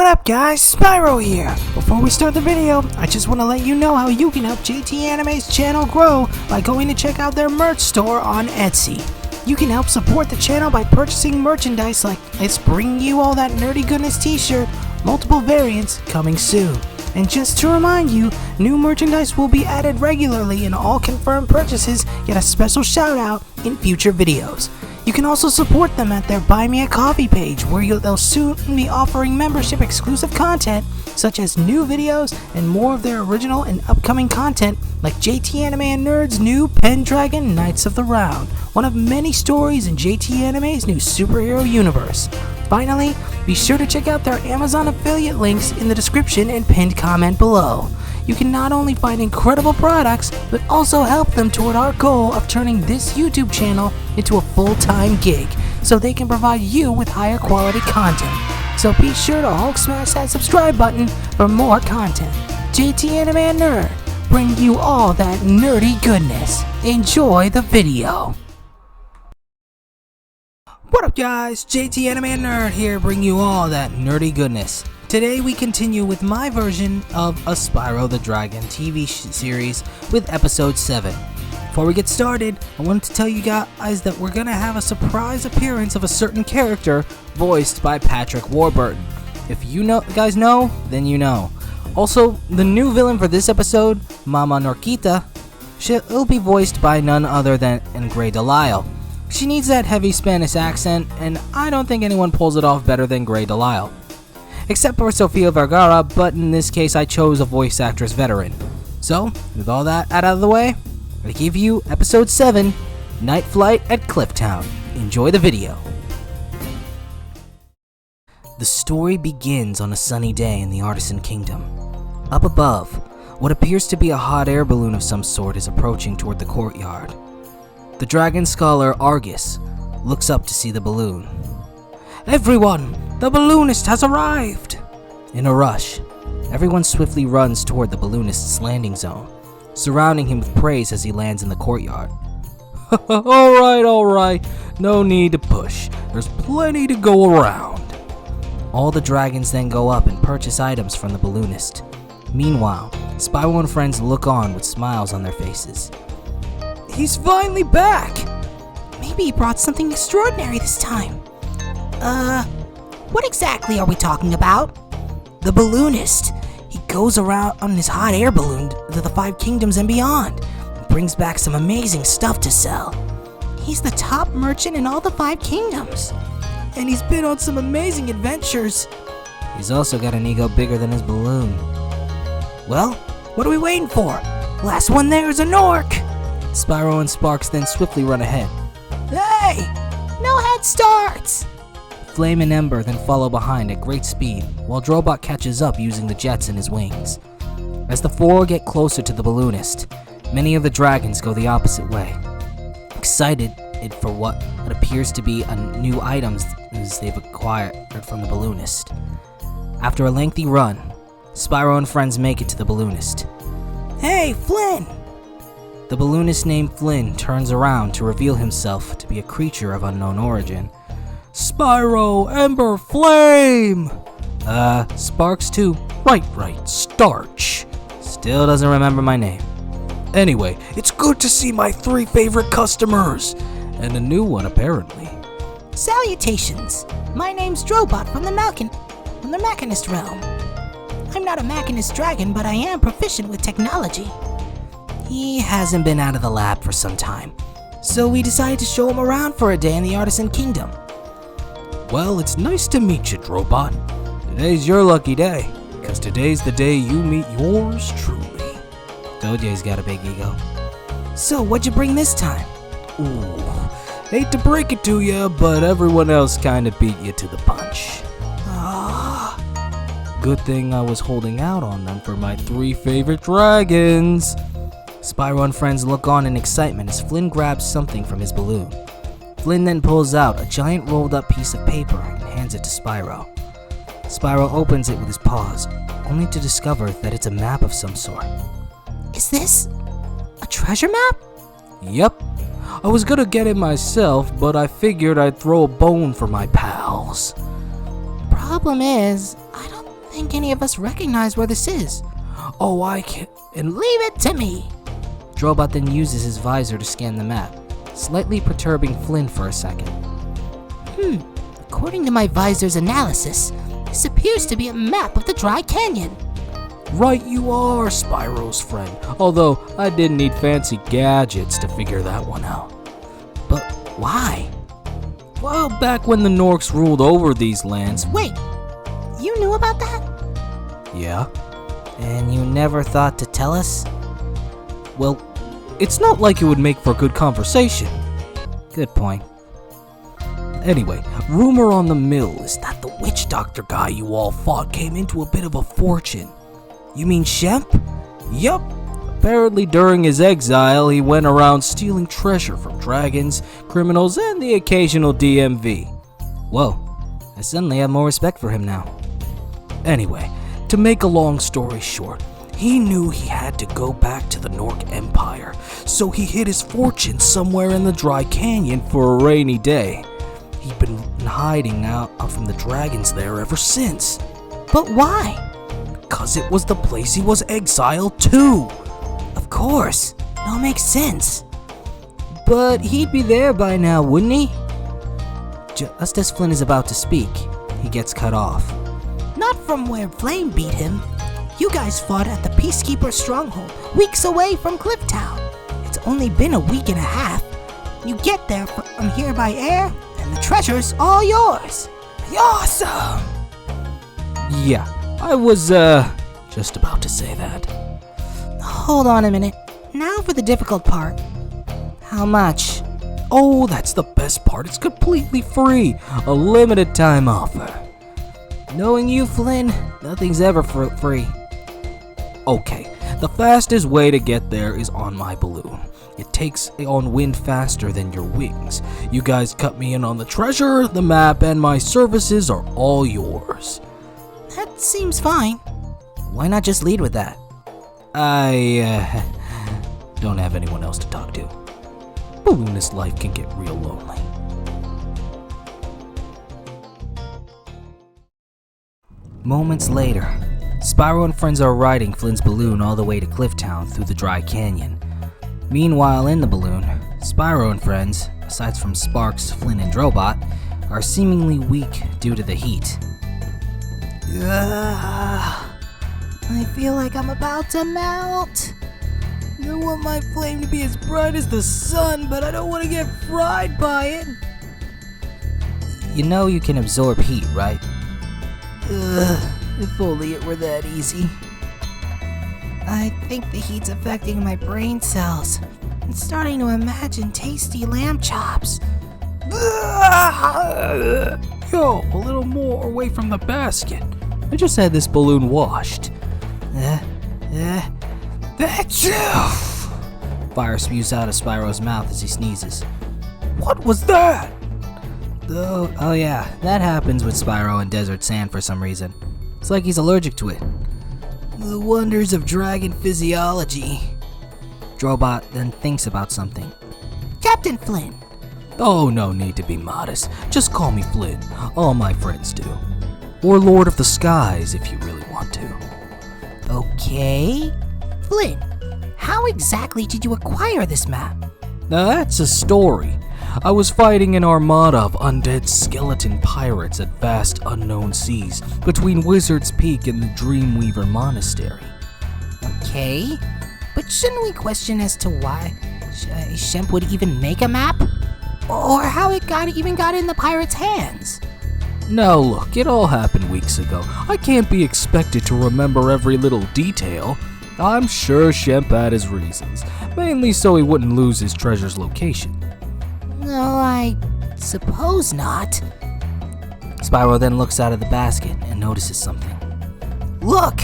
What up guys, Spyro here! Before we start the video, I just want to let you know how you can help JT Anime's channel grow by going to check out their merch store on Etsy. You can help support the channel by purchasing merchandise like It's Bringing You All That Nerdy Goodness t-shirt, multiple variants coming soon. And just to remind you, new merchandise will be added regularly and all confirmed purchases get a special shout out in future videos. You can also support them at their Buy Me a Coffee page where they'll soon be offering membership exclusive content such as new videos and more of their original and upcoming content like JT Anime and Nerd's new Pendragon Knights of the Round, one of many stories in JT Anime's new superhero universe. Finally, be sure to check out their Amazon affiliate links in the description and pinned comment below. You can not only find incredible products, but also help them toward our goal of turning this YouTube channel into a full-time gig, so they can provide you with higher quality content. So be sure to Hulk smash that subscribe button for more content. JT Anime and Nerd, bring you all that nerdy goodness. Enjoy the video. What up guys, JT Anime and Nerd here, bring you all that nerdy goodness. Today we continue with my version of a Spyro the Dragon TV series with episode 7. Before we get started, I wanted to tell you guys that we're gonna have a surprise appearance of a certain character voiced by Patrick Warburton. If you guys know, then you know. Also, the new villain for this episode, Mama Norquita, she'll be voiced by none other than Grey Delisle. She needs that heavy Spanish accent, and I don't think anyone pulls it off better than Grey Delisle. Except for Sofia Vergara, but in this case I chose a voice actress veteran. So, with all that out of the way, I give you episode 7, Night Flight at Clifftown. Enjoy the video. The story begins on a sunny day in the Artisan Kingdom. Up above, what appears to be a hot air balloon of some sort is approaching toward the courtyard. The dragon scholar Argus looks up to see the balloon. Everyone! The balloonist has arrived! In a rush, everyone swiftly runs toward the balloonist's landing zone, surrounding him with praise as he lands in the courtyard. Alright, no need to push. There's plenty to go around. All the dragons then go up and purchase items from the balloonist. Meanwhile, Spyro and friends look on with smiles on their faces. He's finally back! Maybe he brought something extraordinary this time. What exactly are we talking about? The balloonist. He goes around on his hot air balloon to the 5 kingdoms and beyond, and brings back some amazing stuff to sell. He's the top merchant in all the 5 kingdoms, and he's been on some amazing adventures. He's also got an ego bigger than his balloon. Well, what are we waiting for? Last one there is an orc! Spyro and Sparks then swiftly run ahead. Hey! No head starts! Flame and Ember then follow behind at great speed, while Drobot catches up using the jets in his wings. As the 4 get closer to the balloonist, many of the dragons go the opposite way, excited for what appears to be new items they've acquired from the balloonist. After a lengthy run, Spyro and friends make it to the balloonist. Hey, Flynn! The balloonist named Flynn turns around to reveal himself to be a creature of unknown origin. Spyro, Ember, Flame! Sparks too. Right, Starch. Still doesn't remember my name. Anyway, it's good to see my 3 favorite customers. And a new one, apparently. Salutations! My name's Drobot from the Machinist realm. I'm not a Machinist dragon, but I am proficient with technology. He hasn't been out of the lab for some time, so we decided to show him around for a day in the Artisan Kingdom. Well, it's nice to meet you, Drobot. Today's your lucky day, because today's the day you meet yours truly. Dojay's got a big ego. So, what'd you bring this time? Ooh, hate to break it to you, but everyone else kinda beat you to the punch. Good thing I was holding out on them for my 3 favorite dragons. Spyro and friends look on in excitement as Flynn grabs something from his balloon. Flynn then pulls out a giant rolled up piece of paper and hands it to Spyro. Spyro opens it with his paws, only to discover that it's a map of some sort. Is this a treasure map? Yep. I was gonna get it myself, but I figured I'd throw a bone for my pals. Problem is, I don't think any of us recognize where this is. Oh, I can, and leave it to me. Drobot then uses his visor to scan the map, slightly perturbing Flynn for a second. According to my visor's analysis, this appears to be a map of the Dry Canyon. Right you are, Spyro's friend, although I didn't need fancy gadgets to figure that one out. But why? Well, back when the Norks ruled over these lands... Wait, you knew about that? Yeah? And you never thought to tell us? Well, it's not like it would make for good conversation. Good point. Anyway, rumor on the mill is that the witch doctor guy you all fought came into a bit of a fortune. You mean Shemp? Yup. Apparently during his exile, he went around stealing treasure from dragons, criminals, and the occasional DMV. Whoa, I suddenly have more respect for him now. Anyway, to make a long story short, he knew he had to go back to the Nork Empire, so he hid his fortune somewhere in the Dry Canyon for a rainy day. He'd been hiding out from the dragons there ever since. But why? Because it was the place he was exiled to. Of course, it all makes sense. But he'd be there by now, wouldn't he? Just as Flynn is about to speak, he gets cut off. Not from where Flame beat him. You guys fought at the Peacekeeper stronghold, weeks away from Clifftown. It's only been a week and a half. You get there from here by air, and the treasure's all yours. Awesome! Yeah, I was, just about to say that. Hold on a minute. Now for the difficult part. How much? Oh, that's the best part. It's completely free. A limited time offer. Knowing you, Flynn, nothing's ever free. Okay, the fastest way to get there is on my balloon. It takes on wind faster than your wings. You guys cut me in on the treasure, the map, and my services are all yours. That seems fine. Why not just lead with that? I don't have anyone else to talk to. Balloonist life can get real lonely. Moments later, Spyro and friends are riding Flynn's balloon all the way to Clifftown through the Dry Canyon. Meanwhile, in the balloon, Spyro and friends, aside from Sparks, Flynn, and Drobot, are seemingly weak due to the heat. I feel like I'm about to melt. I want my flame to be as bright as the sun, but I don't want to get fried by it. You know you can absorb heat, right? If only it were that easy. I think the heat's affecting my brain cells. I'm starting to imagine tasty lamb chops. Yo, a little more away from the basket. I just had this balloon washed. Fire spews out of Spyro's mouth as he sneezes. What was that? Oh yeah, that happens with Spyro and desert sand for some reason. It's like he's allergic to it. The wonders of dragon physiology. Drobot then thinks about something. Captain Flynn! Oh, no need to be modest. Just call me Flynn. All my friends do. Or Lord of the Skies if you really want to. Okay. Flynn, how exactly did you acquire this map? Now that's a story. I was fighting an armada of undead skeleton pirates at vast unknown seas between Wizard's Peak and the Dreamweaver Monastery. Okay, but shouldn't we question as to why Shemp would even make a map? Or how it even got in the pirates' hands? Now look, it all happened weeks ago. I can't be expected to remember every little detail. I'm sure Shemp had his reasons, mainly so he wouldn't lose his treasure's location. No, I suppose not. Spyro then looks out of the basket and notices something. Look!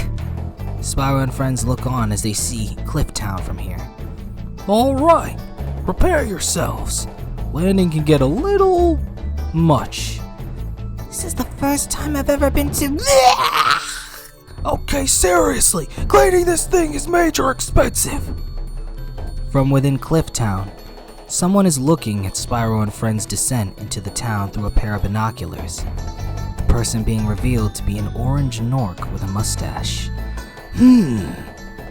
Spyro and friends look on as they see Clifftown from here. Alright, prepare yourselves. Landing can get a little much. This is the first time I've ever been to... Okay, seriously, cleaning this thing is major expensive. From within Clifftown, someone is looking at Spyro and friends' descent into the town through a pair of binoculars. The person being revealed to be an orange Nork with a mustache.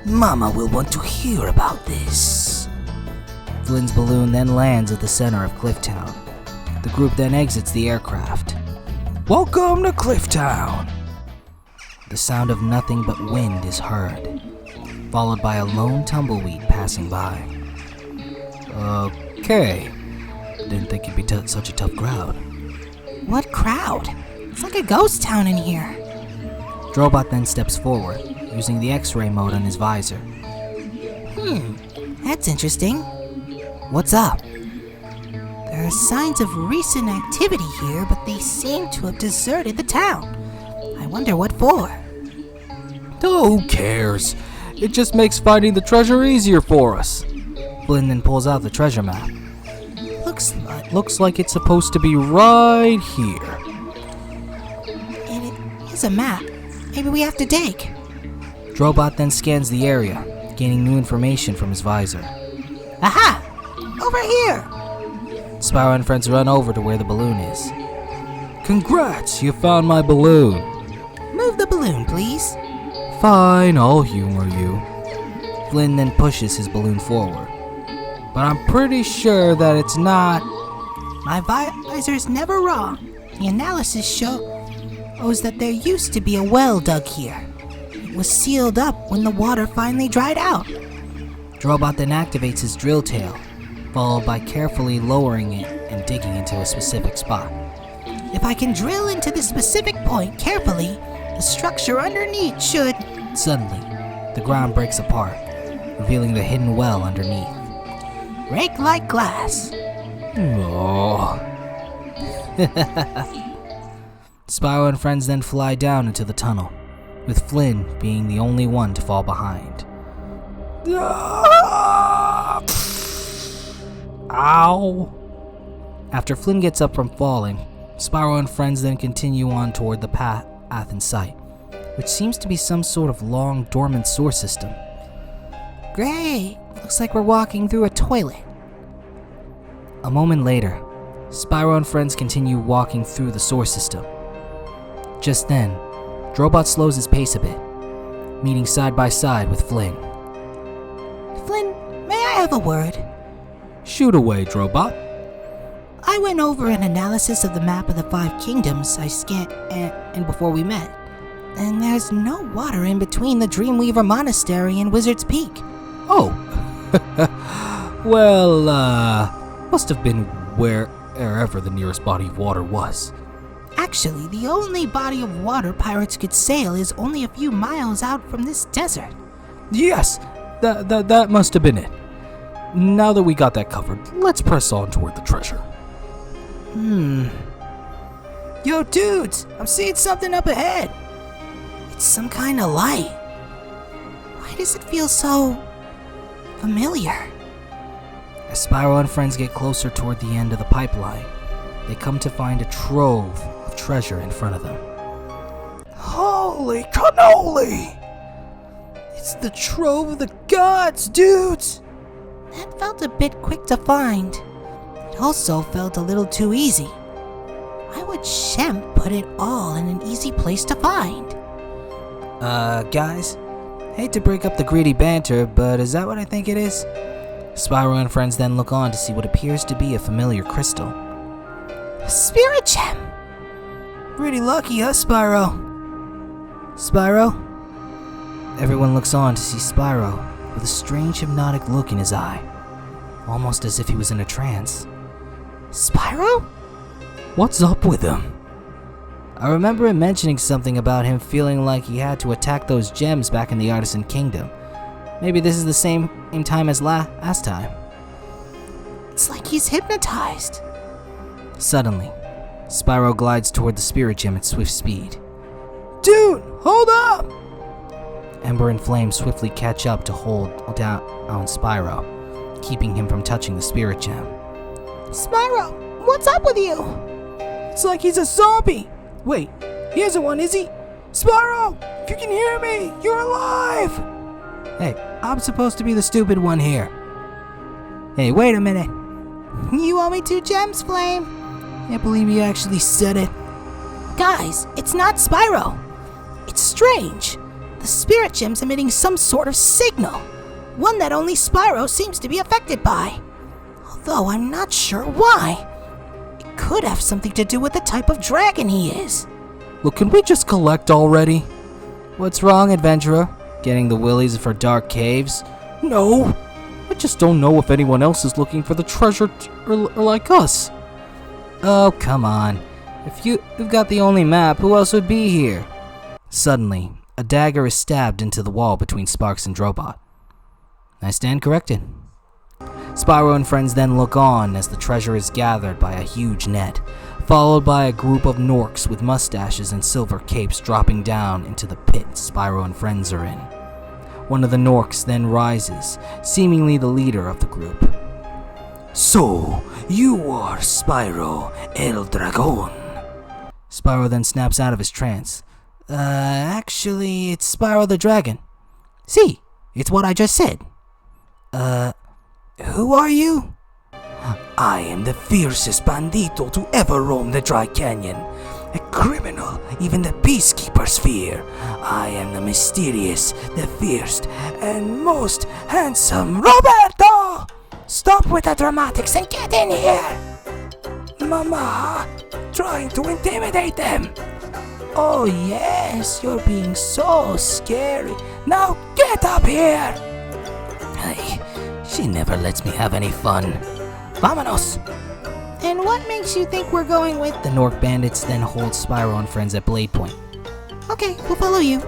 Mama will want to hear about this. Flynn's balloon then lands at the center of Clifftown. The group then exits the aircraft. Welcome to Clifftown! The sound of nothing but wind is heard, followed by a lone tumbleweed passing by. Okay. Didn't think it'd be such a tough crowd. What crowd? It's like a ghost town in here. Drobot then steps forward, using the X-ray mode on his visor. That's interesting. What's up? There are signs of recent activity here, but they seem to have deserted the town. I wonder what for. Who cares? It just makes finding the treasure easier for us. Flynn then pulls out the treasure map. Looks like it's supposed to be right here. It is a map. Maybe we have to dig. Drobot then scans the area, gaining new information from his visor. Aha! Over here! Spyro and friends run over to where the balloon is. Congrats, you found my balloon. Move the balloon, please. Fine, I'll humor you. Flynn then pushes his balloon forward. But I'm pretty sure that it's not. My visor's never wrong. The analysis shows that there used to be a well dug here. It was sealed up when the water finally dried out. Drobot then activates his drill tail, followed by carefully lowering it and digging into a specific spot. If I can drill into this specific point carefully, the structure underneath should... Suddenly, the ground breaks apart, revealing the hidden well underneath. Break like glass. Oh. Spyro and friends then fly down into the tunnel, with Flynn being the only one to fall behind. Ow! After Flynn gets up from falling, Spyro and friends then continue on toward the path in sight, which seems to be some sort of long, dormant sewer system. Great! Looks like we're walking through a toilet. A moment later, Spyro and friends continue walking through the sewer system. Just then, Drobot slows his pace a bit, meeting side by side with Flynn. Flynn, may I have a word? Shoot away, Drobot. I went over an analysis of the map of the 5 kingdoms I scanned and before we met, and there's no water in between the Dreamweaver Monastery and Wizard's Peak. Oh, well, must have been wherever the nearest body of water was. Actually, the only body of water pirates could sail is only a few miles out from this desert. Yes, that must have been it. Now that we got that covered, let's press on toward the treasure. Yo, dudes, I'm seeing something up ahead. It's some kind of light. Why does it feel so familiar? As Spyro and friends get closer toward the end of the pipeline, they come to find a trove of treasure in front of them. Holy cannoli! It's the trove of the gods, dudes! That felt a bit quick to find. It also felt a little too easy. Why would Shem put it all in an easy place to find? Guys, hate to break up the greedy banter, but is that what I think it is? Spyro and friends then look on to see what appears to be a familiar crystal. Spirit gem! Pretty lucky, huh, Spyro? Spyro? Everyone looks on to see Spyro with a strange hypnotic look in his eye, almost as if he was in a trance. Spyro? What's up with him? I remember him mentioning something about him feeling like he had to attack those gems back in the Artisan Kingdom. Maybe this is the same time as last time. It's like he's hypnotized. Suddenly, Spyro glides toward the spirit gem at swift speed. Dude, hold up! Ember and Flame swiftly catch up to hold down on Spyro, keeping him from touching the spirit gem. Spyro, what's up with you? It's like he's a zombie. Wait, he isn't one, is he? Spyro, if you can hear me, you're alive! Hey, I'm supposed to be the stupid one here. Hey, wait a minute. You owe me 2 gems, Flame. Can't believe you actually said it. Guys, it's not Spyro. It's strange. The spirit gem's emitting some sort of signal. One that only Spyro seems to be affected by. Although I'm not sure why. It could have something to do with the type of dragon he is. Look, can we just collect already? What's wrong, adventurer? Getting the willies for dark caves? No, I just don't know if anyone else is looking for the treasure or like us. Oh, come on. If you've got the only map, who else would be here? Suddenly, a dagger is stabbed into the wall between Sparks and Drobot. I stand corrected. Spyro and friends then look on as the treasure is gathered by a huge net, followed by a group of Norks with mustaches and silver capes dropping down into the pit Spyro and friends are in. One of the Norks then rises, seemingly the leader of the group. So, you are Spyro el Dragon. Spyro then snaps out of his trance. Actually, it's Spyro the Dragon. See, it's what I just said. Who are you? I am the fiercest bandito to ever roam the Dry Canyon. A criminal even the peacekeepers fear. I am the mysterious, the fierce, and most handsome Roberto! Stop with the dramatics and get in here! Mama, trying to intimidate them. Oh yes, you're being so scary. Now get up here! Hey, she never lets me have any fun. Vámonos! And what makes you think we're going with... The Nork bandits then hold Spyro and friends at blade point. Okay, we'll follow you.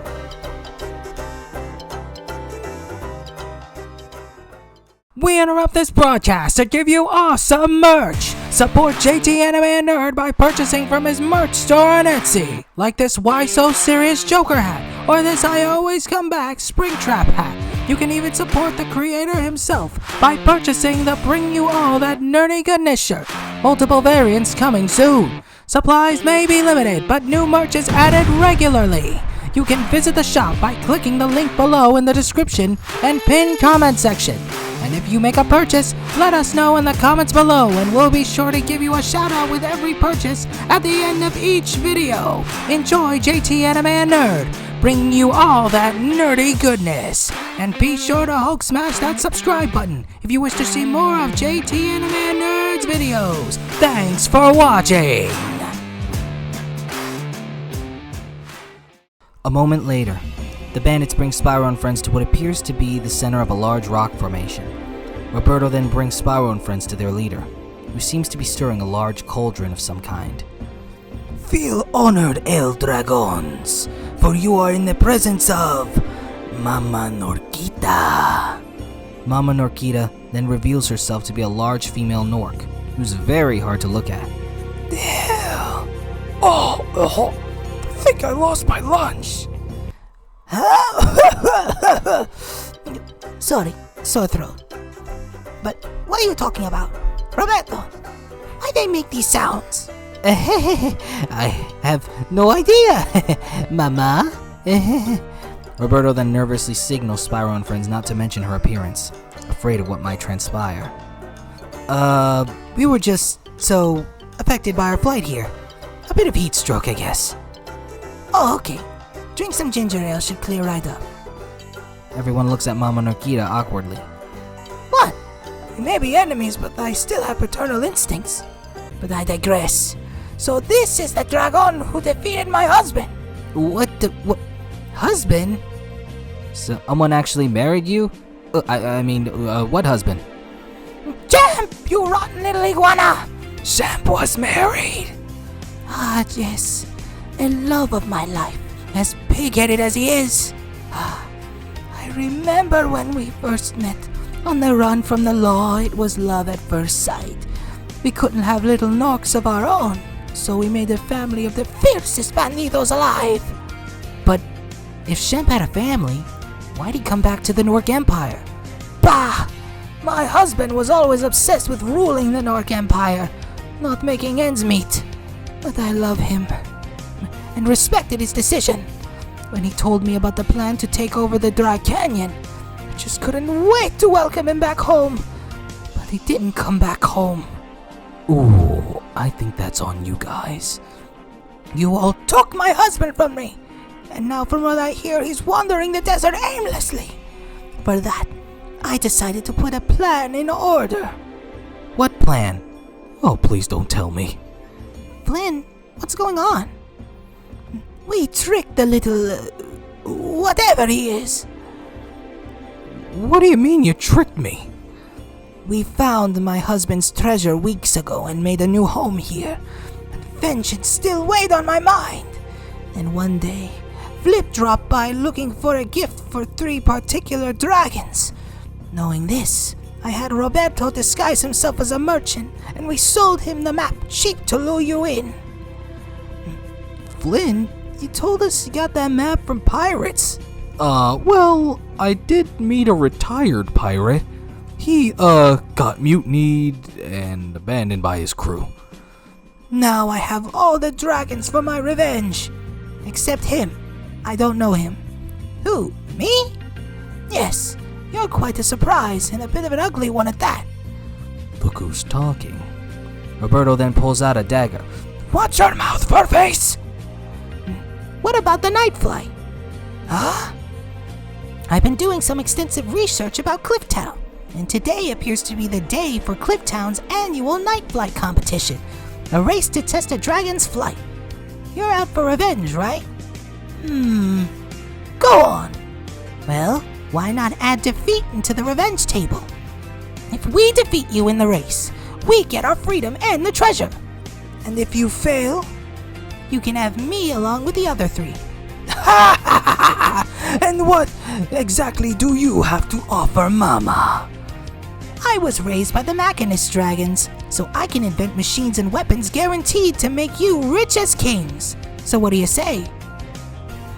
We interrupt this broadcast to give you awesome merch. Support JT Anime Nerd by purchasing from his merch store on Etsy, like this Why So Serious Joker hat, or this I Always Come Back Springtrap hat. You can even support the creator himself by purchasing the Bring You All That Nerdy Goodness shirt. Multiple variants coming soon. Supplies may be limited, but new merch is added regularly. You can visit the shop by clicking the link below in the description and pinned comment section. And if you make a purchase, let us know in the comments below and we'll be sure to give you a shout out with every purchase at the end of each video. Enjoy JT Anime Nerd, bringing you all that nerdy goodness. And be sure to Hulk smash that subscribe button if you wish to see more of JT Anime Nerd's videos. Thanks for watching! A moment later, the bandits bring Spyro and friends to what appears to be the center of a large rock formation. Roberto then brings Spyro and friends to their leader, who seems to be stirring a large cauldron of some kind. Feel honored, El Dragons, for you are in the presence of Mama Norquita. Mama Norquita then reveals herself to be a large female Nork, who's very hard to look at. The hell? Oh, I think I lost my lunch. Sorry, sore throat. But what are you talking about? Roberto, why they make these sounds? I have no idea, Mama. Roberto then nervously signals Spyro and friends not to mention her appearance, afraid of what might transpire. We were just so affected by our flight here. A bit of heat stroke, I guess. Oh, okay. Drink some ginger ale, should clear right up. Everyone looks at Mama Norquita awkwardly. What? We may be enemies, but I still have paternal instincts. But I digress. So this is the dragon who defeated my husband. What? Husband? Someone actually married you? What husband? Champ, you rotten little iguana! Champ was married. Ah, yes. The love of my life. As pig-headed as he is. I remember when we first met. On the run from the law, it was love at first sight. We couldn't have little Norks of our own, so we made a family of the fiercest banditos alive. But if Shemp had a family, why'd he come back to the Nork Empire? Bah! My husband was always obsessed with ruling the Nork Empire, not making ends meet. But I love him and respected his decision. When he told me about the plan to take over the Dry Canyon, I just couldn't wait to welcome him back home. But he didn't come back home. Ooh, I think that's on you guys. You all took my husband from me, and now from what I hear, he's wandering the desert aimlessly. For that, I decided to put a plan in order. What plan? Oh, please don't tell me. Flynn, what's going on? We tricked the little... whatever he is. What do you mean you tricked me? We found my husband's treasure weeks ago and made a new home here. But vengeance still weighed on my mind. And one day, Flip dropped by looking for a gift for 3 particular dragons. Knowing this, I had Roberto disguise himself as a merchant, and we sold him the map cheap to lure you in. Flynn, you told us you got that map from pirates. Well, I did meet a retired pirate. He, got mutinied and abandoned by his crew. Now I have all the dragons for my revenge. Except him. I don't know him. Who? Me? Yes, you're quite a surprise, and a bit of an ugly one at that. Look who's talking. Roberto then pulls out a dagger. Watch your mouth, Furface! What about the night flight? Huh? I've been doing some extensive research about Clifftown, and today appears to be the day for Clifftown's annual night flight competition, a race to test a dragon's flight. You're out for revenge, right? Go on. Well, why not add defeat into the revenge table? If we defeat you in the race, we get our freedom and the treasure. And if you fail, you can have me along with the other 3. And what exactly do you have to offer, Mama? I was raised by the Machinist dragons, so I can invent machines and weapons guaranteed to make you rich as kings. So what do you say?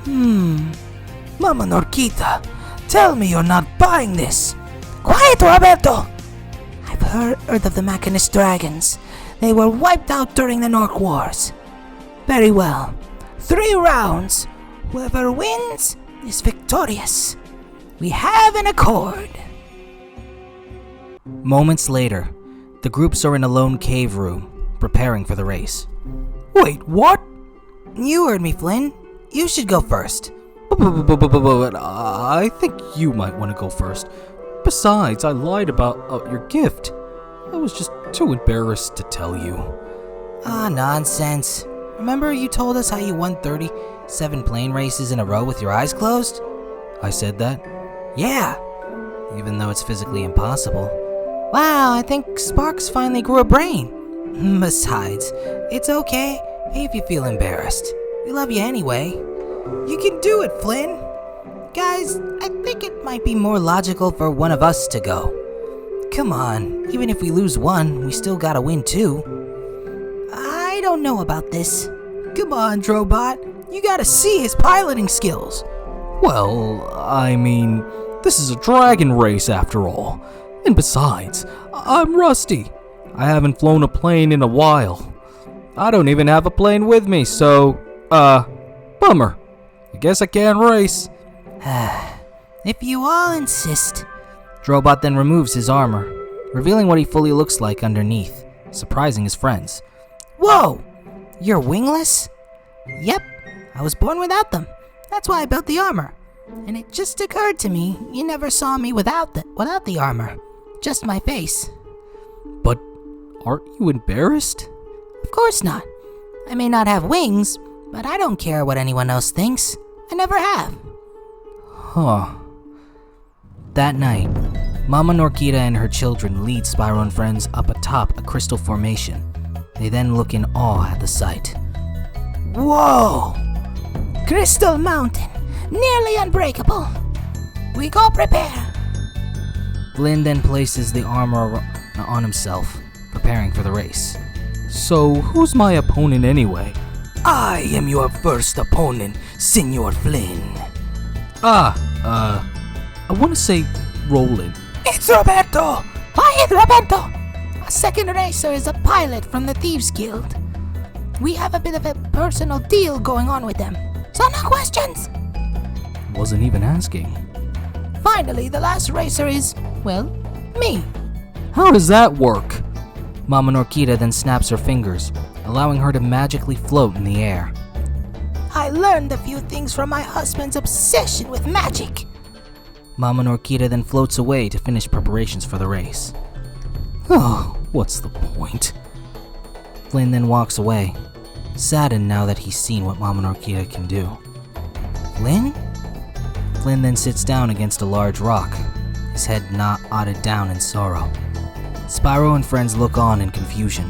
Mama Norquita, tell me you're not buying this. Quiet, Roberto! I've heard of the Machinist dragons. They were wiped out during the Nork Wars. Very well. 3 rounds. Whoever wins is victorious. We have an accord. Moments later, the groups are in a lone cave room, preparing for the race. Wait, what? You heard me, Flynn. You should go first. But I think you might want to go first. Besides, I lied about your gift. I was just too embarrassed to tell you. Nonsense. Remember you told us how you won 37 plane races in a row with your eyes closed? I said that? Yeah. Even though it's physically impossible. Wow, I think Sparks finally grew a brain. Besides, it's okay if you feel embarrassed. We love you anyway. You can do it, Flynn. Guys, I think it might be more logical for one of us to go. Come on, even if we lose 1, we still gotta win 2. I don't know about this. Come on, Drobot. You gotta see his piloting skills. Well, I mean, this is a dragon race after all. And besides, I'm rusty. I haven't flown a plane in a while. I don't even have a plane with me, so, bummer. I guess I can't race. If you all insist. Drobot then removes his armor, revealing what he fully looks like underneath, surprising his friends. Whoa! You're wingless? Yep, I was born without them. That's why I built the armor. And it just occurred to me, you never saw me without the armor. Just my face. But aren't you embarrassed? Of course not. I may not have wings, but I don't care what anyone else thinks. I never have. Huh. That night, Mama Norquita and her children lead Spyro and friends up atop a crystal formation. They then look in awe at the sight. Whoa! Crystal Mountain, nearly unbreakable. We go prepare. Flynn then places the armor on himself, preparing for the race. So, who's my opponent anyway? I am your first opponent, Senor Flynn. I want to say Roland. It's Roberto! Quiet, Roberto! A second racer is a pilot from the Thieves Guild. We have a bit of a personal deal going on with them, so no questions. Wasn't even asking. Finally, the last racer is, well, me. How does that work? Mama Norquita then snaps her fingers, allowing her to magically float in the air. I learned a few things from my husband's obsession with magic. Mama Norquita then floats away to finish preparations for the race. Oh, what's the point? Flynn then walks away, saddened now that he's seen what Mama Norquita can do. Flynn? Flynn then sits down against a large rock, his head knotted down in sorrow. Spyro and friends look on in confusion,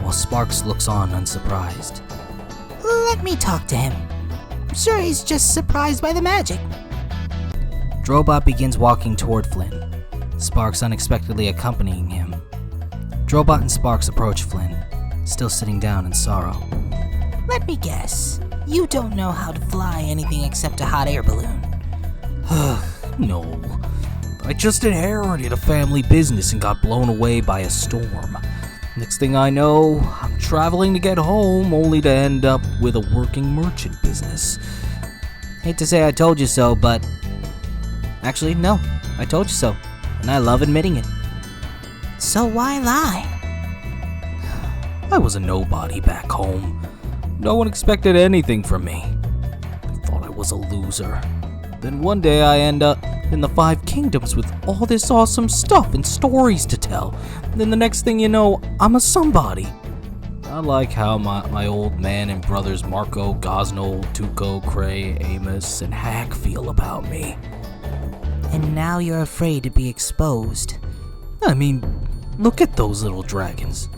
while Sparks looks on unsurprised. Let me talk to him. I'm sure he's just surprised by the magic. Drobot begins walking toward Flynn, Sparks unexpectedly accompanying him. Drobot and Sparks approach Flynn, still sitting down in sorrow. Let me guess. You don't know how to fly anything except a hot air balloon. No. I just inherited a family business and got blown away by a storm. Next thing I know, I'm traveling to get home only to end up with a working merchant business. Hate to say I told you so, but... Actually, no. I told you so. And I love admitting it. So why lie? I was a nobody back home. No one expected anything from me. I thought I was a loser. Then one day I end up in the 5 Kingdoms with all this awesome stuff and stories to tell. Then the next thing you know, I'm a somebody. I like how my old man and brothers Marco, Gosnell, Tuco, Cray, Amos, and Hack feel about me. And now you're afraid to be exposed. I mean, look at those little dragons.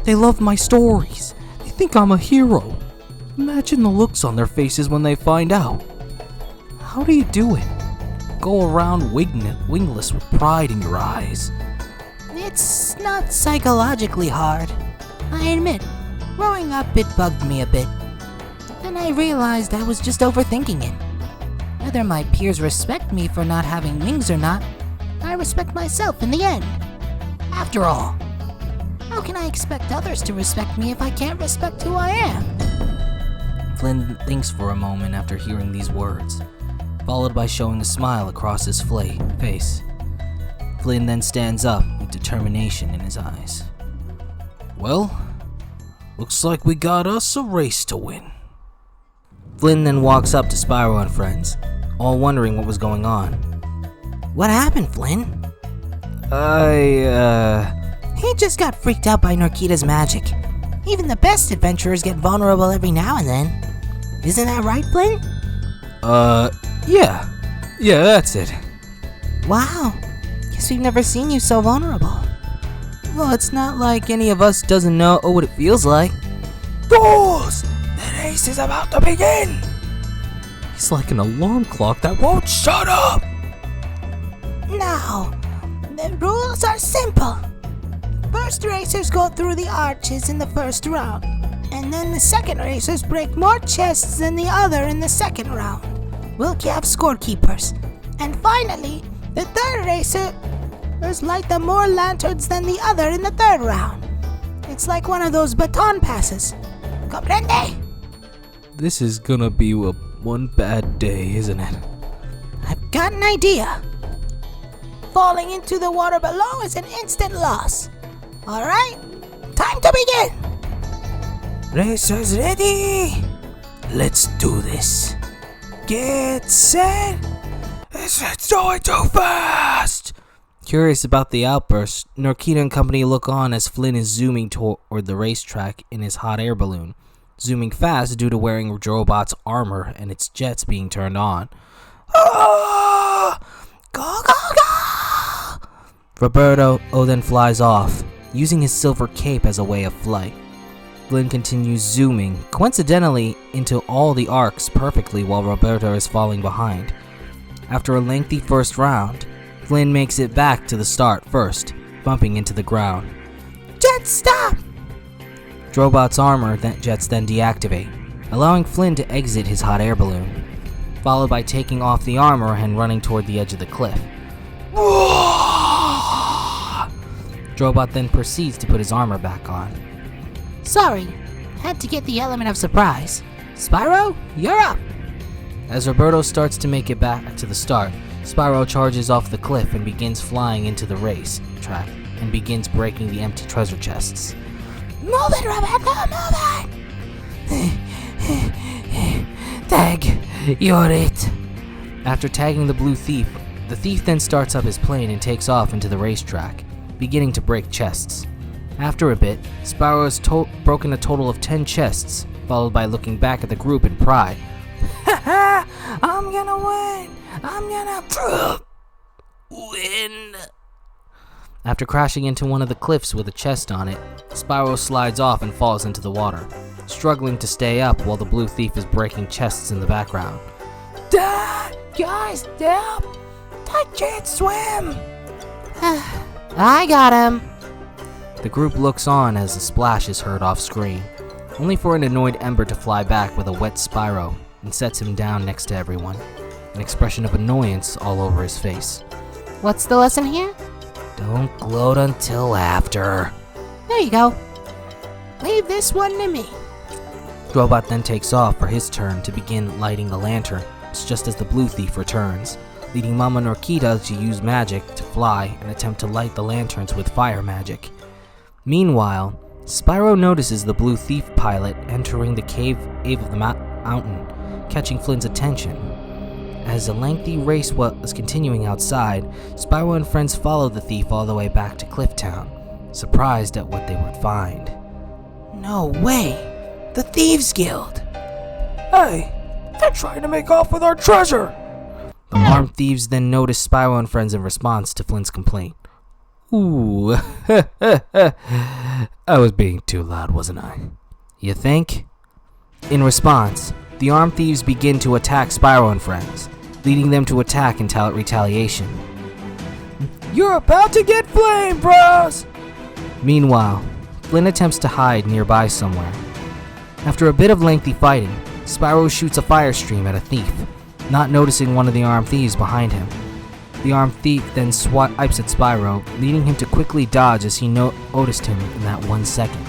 They love my stories. They think I'm a hero. Imagine the looks on their faces when they find out. How do you do it? Go around wingless with pride in your eyes. It's not psychologically hard. I admit, growing up it bugged me a bit. Then I realized I was just overthinking it. Whether my peers respect me for not having wings or not, I respect myself in the end. After all, how can I expect others to respect me if I can't respect who I am? Flynn thinks for a moment after hearing these words, followed by showing a smile across his face. Flynn then stands up with determination in his eyes. Well, looks like we got us a race to win. Flynn then walks up to Spyro and friends, all wondering what was going on. What happened, Flynn? He just got freaked out by Norquita's magic. Even the best adventurers get vulnerable every now and then. Isn't that right, Flynn? Yeah, that's it. Wow, guess we've never seen you so vulnerable. Well, it's not like any of us doesn't know what it feels like. Fools! The race is about to begin! It's like an alarm clock that won't shut up! Now, the rules are simple. First racers go through the arches in the first round, and then the second racers break more chests than the other in the second round. We'll have scorekeepers. And finally, the third racer must light the more lanterns than the other in the third round. It's like one of those baton passes. Comprende? This is gonna be one bad day, isn't it? I've got an idea. Falling into the water below is an instant loss. Alright, time to begin! Racers ready? Let's do this. Get set. It's going too fast. Curious about the outburst, Norquita and company look on as Flynn is zooming toward the racetrack in his hot air balloon, zooming fast due to wearing Drobot's armor and its jets being turned on. Ah! Go, go, go! Roberto then flies off, using his silver cape as a way of flight. Flynn continues zooming, coincidentally, into all the arcs perfectly while Roberto is falling behind. After a lengthy first round, Flynn makes it back to the start first, bumping into the ground. Jet, stop! Drobot's armor jets then deactivate, allowing Flynn to exit his hot air balloon, followed by taking off the armor and running toward the edge of the cliff. Drobot then proceeds to put his armor back on. Sorry, had to get the element of surprise. Spyro, you're up! As Roberto starts to make it back to the start, Spyro charges off the cliff and begins flying into the race track and begins breaking the empty treasure chests. Move it, Roberto, move it! Tag, you're it. After tagging the blue thief, the thief then starts up his plane and takes off into the racetrack, beginning to break chests. After a bit, Spyro has broken a total of 10 chests, followed by looking back at the group in pride. Haha, I'm gonna win. I'm gonna win. After crashing into one of the cliffs with a chest on it, Spyro slides off and falls into the water, struggling to stay up while the blue thief is breaking chests in the background. Dad, guys, help! I can't swim. I got him. The group looks on as a splash is heard off screen, only for an annoyed Ember to fly back with a wet Spyro and sets him down next to everyone, an expression of annoyance all over his face. What's the lesson here? Don't gloat until after. There you go. Leave this one to me. Drobot then takes off for his turn to begin lighting the lantern, just as the blue thief returns, leading Mama Norquita to use magic to fly and attempt to light the lanterns with fire magic. Meanwhile, Spyro notices the blue thief pilot entering the cave of the mountain, catching Flynn's attention. As a lengthy race was continuing outside, Spyro and friends followed the thief all the way back to Clifftown, surprised at what they would find. No way! The Thieves Guild! Hey, they're trying to make off with our treasure. The armed thieves then notice Spyro and friends in response to Flynn's complaint. Ooh, I was being too loud, wasn't I? You think? In response, the armed thieves begin to attack Spyro and friends, leading them to attack in retaliation. You're about to get flamed, bros! Meanwhile, Flynn attempts to hide nearby somewhere. After a bit of lengthy fighting, Spyro shoots a fire stream at a thief, not noticing one of the armed thieves behind him. The armed thief then swipes at Spyro, leading him to quickly dodge as he noticed him in that 1 second.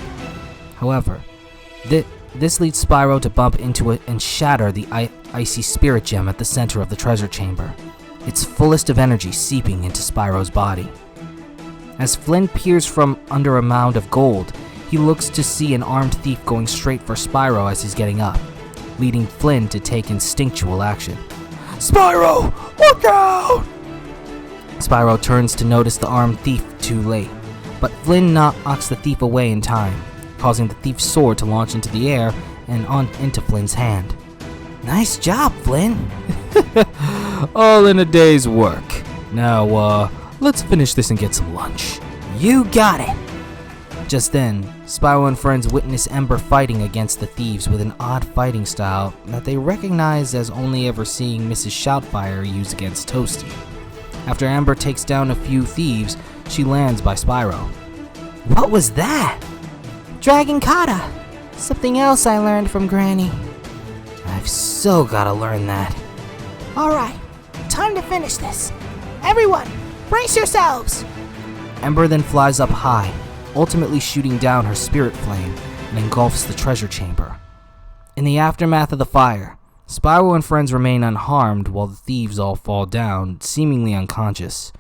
However, this leads Spyro to bump into it and shatter the icy spirit gem at the center of the treasure chamber, its fullest of energy seeping into Spyro's body. As Flynn peers from under a mound of gold, he looks to see an armed thief going straight for Spyro as he's getting up, leading Flynn to take instinctual action. Spyro, look out! Spyro turns to notice the armed thief too late, but Flynn knocks the thief away in time, causing the thief's sword to launch into the air and into Flynn's hand. Nice job, Flynn. All in a day's work. Now, let's finish this and get some lunch. You got it. Just then, Spyro and friends witness Ember fighting against the thieves with an odd fighting style that they recognize as only ever seeing Mrs. Shoutfire use against Toasty. After Ember takes down a few thieves, she lands by Spyro. What was that? Dragon Kata. Something else I learned from Granny. I've so gotta learn that. Alright, time to finish this. Everyone, brace yourselves! Ember then flies up high, ultimately shooting down her spirit flame and engulfs the treasure chamber. In the aftermath of the fire, Spyro and friends remain unharmed while the thieves all fall down, seemingly unconscious.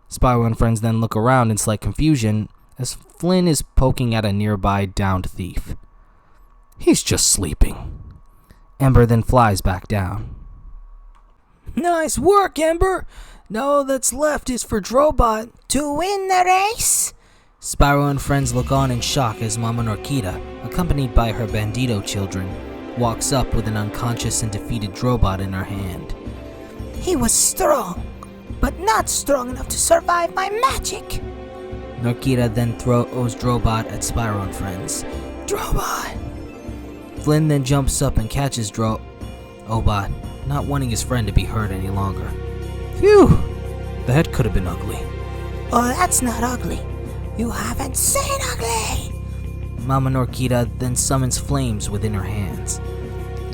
Spyro and friends then look around in slight confusion as Flynn is poking at a nearby downed thief. He's just sleeping. Ember then flies back down. Nice work, Ember! Now all that's left is for Drobot to win the race. Spyro and friends look on in shock as Mama Norquita, accompanied by her bandito children, walks up with an unconscious and defeated Drobot in her hand. He was strong, but not strong enough to survive my magic. Norquita then throws Drobot at Spyro and friends. Drobot! Flynn then jumps up and catches Drobot, not wanting his friend to be hurt any longer. Phew! That could have been ugly. Oh, that's not ugly. You haven't seen ugly! Mama Norquita then summons flames within her hands,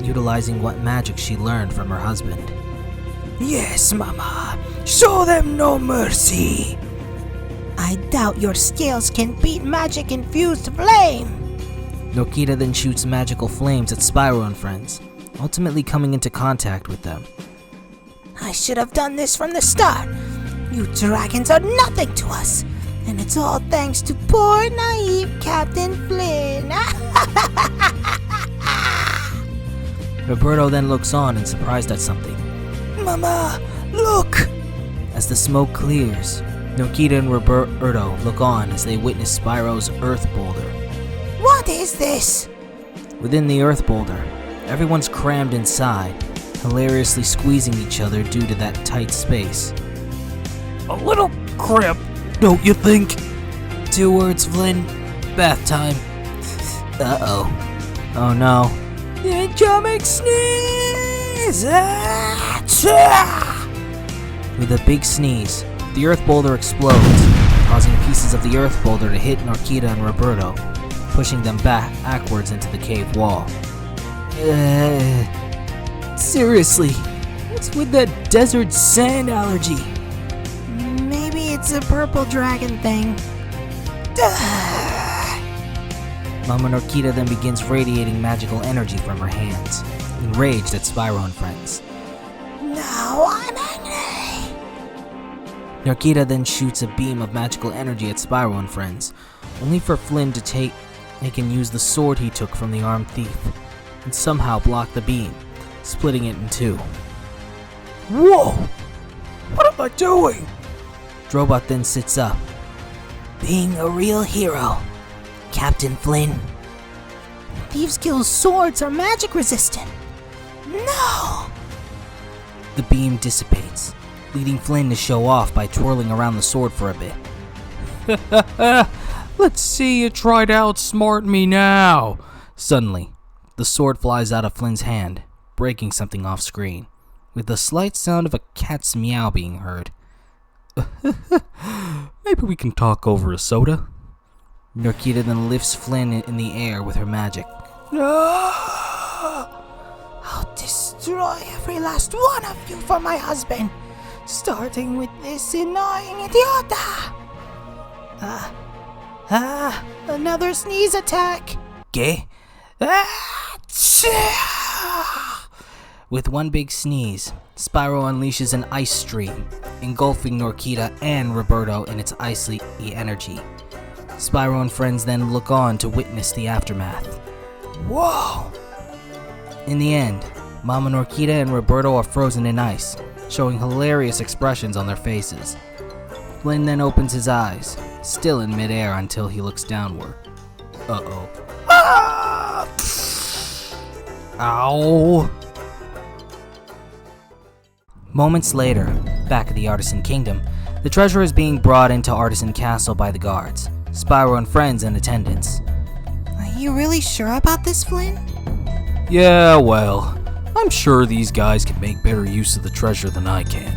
utilizing what magic she learned from her husband. Yes, Mama. Show them no mercy. I doubt your skills can beat magic-infused flame. Norquita then shoots magical flames at Spyro and friends, ultimately coming into contact with them. I should have done this from the start. You dragons are nothing to us. And it's all thanks to poor, naive Captain Flynn. Roberto then looks on and surprised at something. Mama, look! As the smoke clears, Norquita and Roberto look on as they witness Spyro's earth boulder. What is this? Within the earth boulder, everyone's crammed inside, hilariously squeezing each other due to that tight space. A little cramped, don't you think? 2 words, Flynn. Bath time. Uh-oh. Oh no. Incoming sneeze! With a big sneeze, the earth boulder explodes, causing pieces of the earth boulder to hit Norquita and Roberto, pushing them backwards into the cave wall. Seriously, what's with that desert sand allergy? Maybe it's a purple dragon thing. Mama Norquita then begins radiating magical energy from her hands, enraged at Spyro and friends. Now I'm angry. Norquita then shoots a beam of magical energy at Spyro and friends, only for Flynn to take and use the sword he took from the armed thief, and somehow block the beam, splitting it in 2. Whoa! What am I doing? Drobot then sits up. Being a real hero, Captain Flynn. Thieves' Guild's swords are magic resistant. No! The beam dissipates, leading Flynn to show off by twirling around the sword for a bit. Let's see you try to outsmart me now. Suddenly, the sword flies out of Flynn's hand, breaking something off screen, with the slight sound of a cat's meow being heard. Maybe we can talk over a soda. Norquita then lifts Flynn in the air with her magic. I'll destroy every last one of you for my husband, starting with this annoying idiota. Another sneeze attack. ¿Qué? With one big sneeze, Spyro unleashes an ice stream, engulfing Norquita and Roberto in its icy energy. Spyro and friends then look on to witness the aftermath. Whoa! In the end, Mama Norquita and Roberto are frozen in ice, showing hilarious expressions on their faces. Flynn then opens his eyes, still in midair until he looks downward. Uh-oh. Ah! Ow! Moments later, back at the Artisan Kingdom, the treasure is being brought into Artisan Castle by the guards, Spyro and friends in attendance. Are you really sure about this, Flynn? Yeah, well, I'm sure these guys can make better use of the treasure than I can.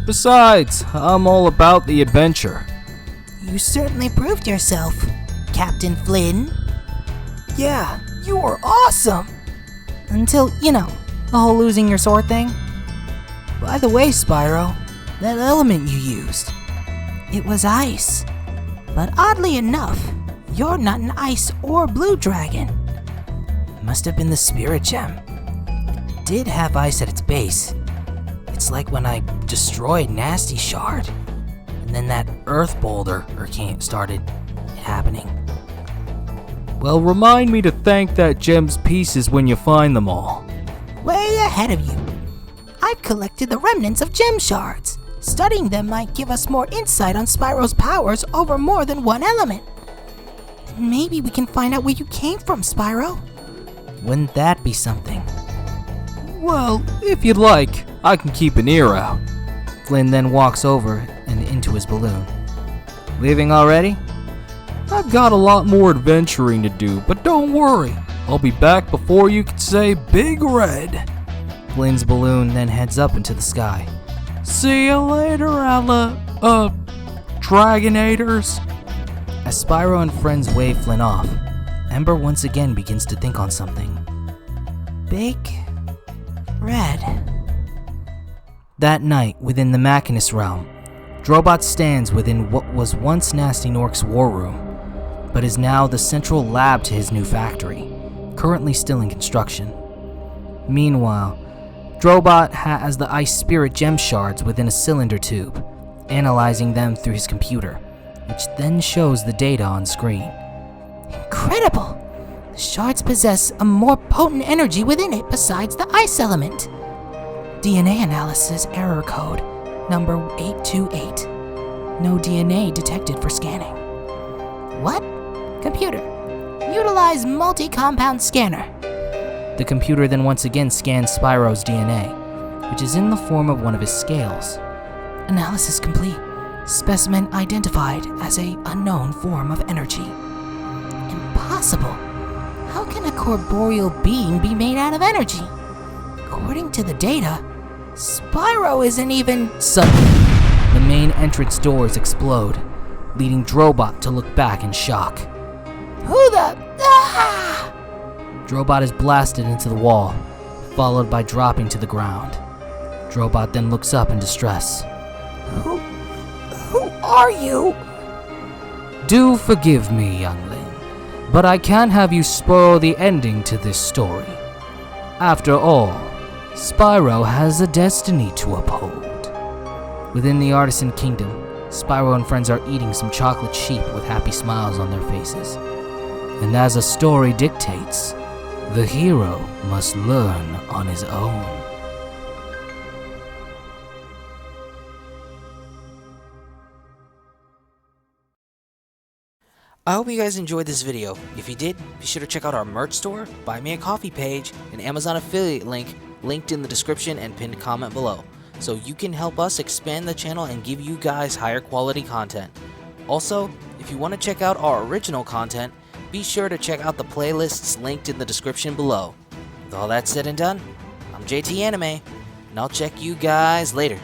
Besides, I'm all about the adventure. You certainly proved yourself, Captain Flynn. Yeah, you are awesome! Until, the whole losing your sword thing. By the way, Spyro, that element you used, it was ice. But oddly enough, you're not an ice or blue dragon. It must have been the spirit gem. It did have ice at its base. It's like when I destroyed Nasty Shard, and then that earth boulder started happening. Well, remind me to thank that gem's pieces when you find them all. Way ahead of you. I've collected the remnants of gem shards. Studying them might give us more insight on Spyro's powers over more than one element. Maybe we can find out where you came from, Spyro. Wouldn't that be something? Well, if you'd like, I can keep an ear out. Flynn then walks over and into his balloon. Leaving already? I've got a lot more adventuring to do, but don't worry. I'll be back before you can say Big Red. Flynn's balloon then heads up into the sky. See you later, Dragonators. As Spyro and friends wave Flynn off, Ember once again begins to think on something. Big Red. That night, within the Machinus realm, Drobot stands within what was once Nasty Nork's war room, but is now the central lab to his new factory, currently still in construction. Meanwhile, Drobot has the ice spirit gem shards within a cylinder tube, analyzing them through his computer, which then shows the data on screen. Incredible! The The shards possess a more potent energy within it besides the ice element. DNA analysis error code number 828. No DNA detected for scanning. What? Computer. Utilize multi-compound scanner. The computer then once again scans Spyro's DNA, which is in the form of one of his scales. Analysis complete. Specimen identified as a unknown form of energy. Impossible. How can a corporeal being be made out of energy? According to the data, Spyro isn't even... Suddenly, the main entrance doors explode, leading Drobot to look back in shock. Who the... Ah! Drobot is blasted into the wall, followed by dropping to the ground. Drobot then looks up in distress. Who are you? Do forgive me, youngling, but I can't have you spoil the ending to this story. After all, Spyro has a destiny to uphold. Within the Artisan Kingdom, Spyro and friends are eating some chocolate sheep with happy smiles on their faces. And as a story dictates, the hero must learn on his own. I hope you guys enjoyed this video. If you did, be sure to check out our merch store, Buy Me a Coffee page, and Amazon affiliate link linked in the description and pinned comment below, so you can help us expand the channel and give you guys higher quality content. Also, if you want to check out our original content, be sure to check out the playlists linked in the description below. With all that said and done, I'm JT Anime, and I'll check you guys later.